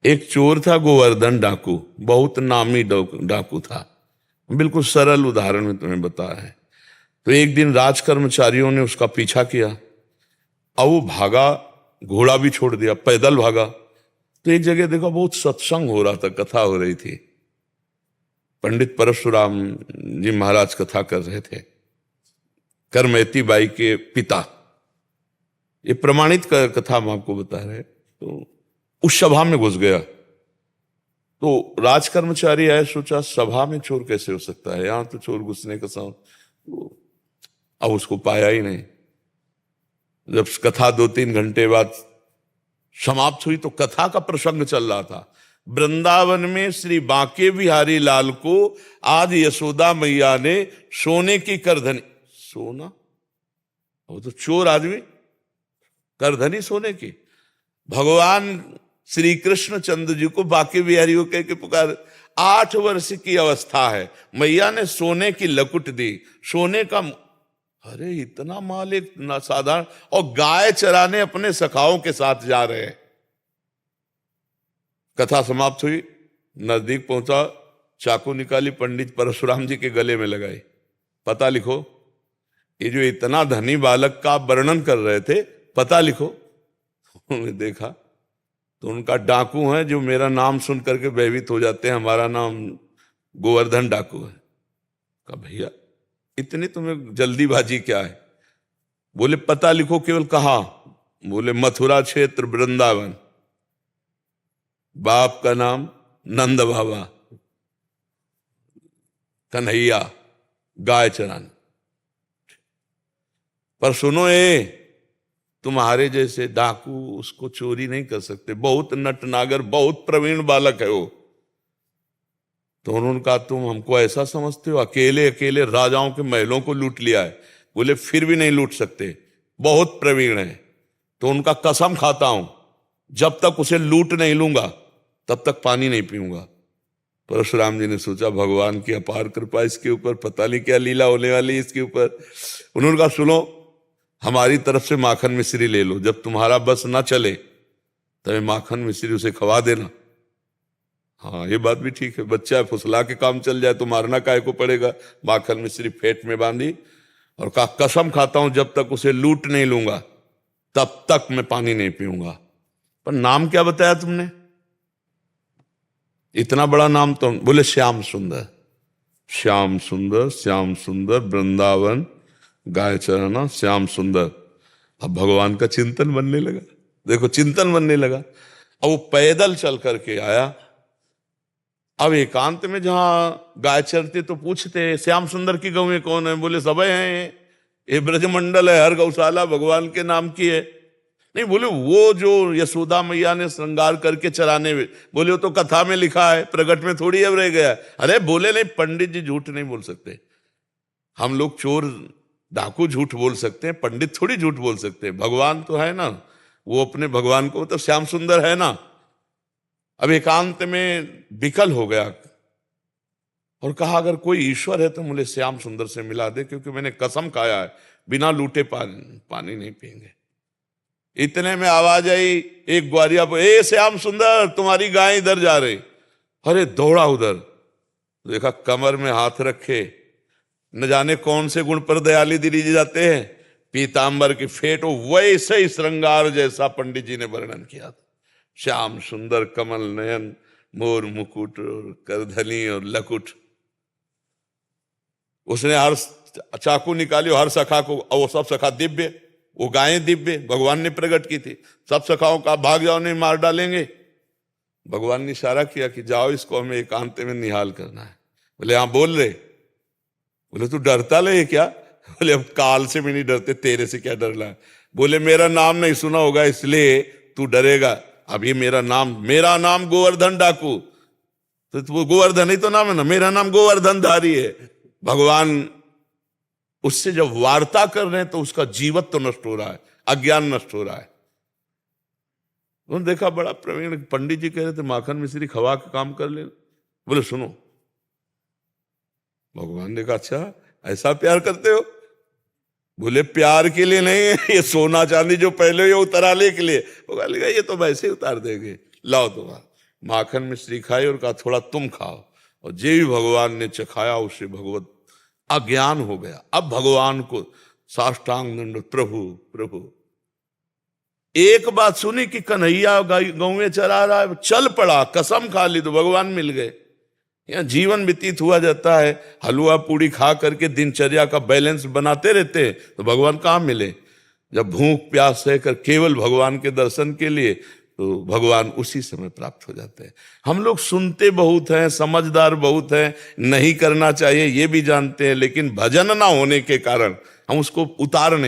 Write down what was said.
एक चोर था गोवर्धन डाकू, बहुत नामी डाकू था। बिल्कुल सरल उदाहरण में तुम्हें बताया है। तो एक दिन राज कर्मचारियों ने उसका पीछा किया। अब वो भागा, घोड़ा भी छोड़ दिया, पैदल भागा। तो एक जगह देखा बहुत सत्संग हो रहा था, कथा हो रही थी। पंडित परशुराम जी महाराज कथा कर रहे थे, करमैती बाई के पिता। ये प्रमाणित कथा हम आपको बता रहे। तो उस सभा में घुस गया। तो राज कर्मचारी आए, सोचा सभा में चोर कैसे हो सकता है, यहां तो चोर घुसने का साउंड। तो अब उसको पाया ही नहीं। जब कथा 2-3 घंटे बाद समाप्त हुई तो कथा का प्रसंग चल रहा था। वृंदावन में श्री बांके बिहारी लाल को आज यशोदा मैया ने सोने की करधनी, सोना, वो तो चोर आदमी, करधनी सोने की। भगवान श्री कृष्ण चंद्र जी को बांके बिहारी को कह के पुकार। 8 वर्ष की अवस्था है, मैया ने सोने की लकुट दी, सोने का। अरे इतना माल एक साधारण, और गाय चराने अपने सखाओं के साथ जा रहे हैं। कथा समाप्त हुई, नजदीक पहुंचा, चाकू निकाली, पंडित परशुराम जी के गले में लगाई। पता लिखो, ये जो इतना धनी बालक का वर्णन कर रहे थे, पता लिखो। उन्होंने देखा तो उनका डाकू है जो मेरा नाम सुन करके भयभीत हो जाते हैं, हमारा नाम गोवर्धन डाकू है। कहा भैया इतनी तुम्हें जल्दीबाजी क्या है? बोले पता लिखो। केवल कहा? बोले मथुरा क्षेत्र वृंदावन, बाप का नाम नंद बाबा, कन्हैया, गाय चराना। पर सुनो, ये तुम्हारे जैसे डाकू उसको चोरी नहीं कर सकते, बहुत नटनागर, बहुत प्रवीण बालक है वो। तो उन्होंने कहा तुम हमको ऐसा समझते हो, अकेले अकेले राजाओं के महलों को लूट लिया है। बोले फिर भी नहीं लूट सकते, बहुत प्रवीण है। तो उनका कसम खाता हूं, जब तक उसे लूट नहीं लूंगा तब तक पानी नहीं पीऊंगा। परशुराम जी ने सोचा भगवान की अपार कृपा इसके ऊपर, पता नहीं क्या लीला होने वाली है इसके ऊपर। उन्होंने कहा सुनो, हमारी तरफ से माखन मिश्री ले लो, जब तुम्हारा बस ना चले तब माखन मिश्री उसे खवा देना। हाँ ये बात भी ठीक है, बच्चा है, फुसला के काम चल जाए तो मारना काहे को पड़ेगा। माखन मिश्री फेट में बांधी और कहा कसम खाता हूं जब तक उसे लूट नहीं लूंगा तब तक मैं पानी नहीं पीऊंगा। पर नाम क्या बताया तुमने? इतना बड़ा नाम तो। बोले श्याम सुंदर। श्याम सुंदर, श्याम सुंदर, वृंदावन, गाय चराना, श्याम सुंदर। अब भगवान का चिंतन बनने लगा। देखो चिंतन बनने लगा। अब वो पैदल चल करके आया। अब एकांत में जहां गाय चरते तो पूछते श्याम सुंदर की गौएं कौन है? बोले सब हैं, ये ब्रजमंडल है, हर गौशाला भगवान के नाम की है। नहीं, बोले वो जो यशोदा मैया ने श्रृंगार करके चराने में, बोले वो तो कथा में लिखा है, प्रगट में थोड़ी अब रह गया। अरे बोले नहीं, पंडित जी झूठ नहीं बोल सकते। हम लोग चोर डाकू झूठ बोल सकते हैं, पंडित थोड़ी झूठ बोल सकते हैं। भगवान तो है ना, वो अपने भगवान को तो श्याम सुंदर है ना। अब एकांत में विकल हो गया और कहा अगर कोई ईश्वर है तो मुझे श्याम सुंदर से मिला दे, क्योंकि मैंने कसम खाया है बिना लूटे पानी नहीं पिएंगे। इतने में आवाज आई एक ग्वारिया पर, ए श्याम सुंदर तुम्हारी गाय इधर जा रही। अरे दौड़ा उधर, देखा कमर में हाथ रखे, न जाने कौन से गुण पर दयाली दिए जाते हैं, पीतांबर की फेट, वैसे ही श्रृंगार जैसा पंडित जी ने वर्णन किया था। श्याम सुंदर, कमल नयन, मोर मुकुट और करधनी और लकुट। उसने हर चाकू निकाली, हर सखा को, और वो सब सखा दिव्य, वो गायें दिव्य भगवान ने प्रकट की थी। सब सखाओं का भाग जाओ नहीं मार डालेंगे। भगवान ने इशारा किया कि जाओ इसको हमें एकांत में निहाल करना है। बोले हाँ बोल रहे। बोले तू डरता ले क्या? बोले अब काल से भी नहीं डरते, तेरे से क्या डरना है। बोले मेरा नाम नहीं सुना होगा इसलिए तू डरेगा। अब ये मेरा नाम गोवर्धन डाकू, तो वो गोवर्धन ही तो नाम है ना, मेरा नाम गोवर्धन धारी है। भगवान उससे जब वार्ता कर रहे हैं तो उसका जीवत्व तो नष्ट हो रहा है, अज्ञान नष्ट हो रहा है। उन्होंने देखा बड़ा प्रवीण पंडित जी कह रहे थे माखन मिश्री खवा के काम कर ले। बोले सुनो, भगवान ने कहा अच्छा ऐसा प्यार करते हो? बोले प्यार के लिए नहीं, ये सोना चांदी जो पहले ये उतराले के लिए। वो कहा ये तो वैसे ही उतार देंगे, लाओ तुम्हारा। माखन मिश्री खाई और कहा थोड़ा तुम खाओ, और जे भी भगवान ने चखाया उसे भगवत अज्ञान हो गया। अब भगवान को साष्टांग दंड, प्रभु प्रभु। एक बात सुनी कि कन्हैया गाँव में चरा रहा है, चल पड़ा, कसम खा ली तो भगवान मिल गए। यहाँ जीवन व्यतीत हुआ जाता है, हलवा पूड़ी खा करके दिनचर्या का बैलेंस बनाते रहते हैं, तो भगवान कहाँ मिले? जब भूख प्यास सहकर केवल भगवान के दर्शन के लिए, तो भगवान उसी समय प्राप्त हो जाते हैं। हम लोग सुनते बहुत हैं, समझदार बहुत हैं, नहीं करना चाहिए ये भी जानते हैं, लेकिन भजन ना होने के कारण हम उसको उतार नहीं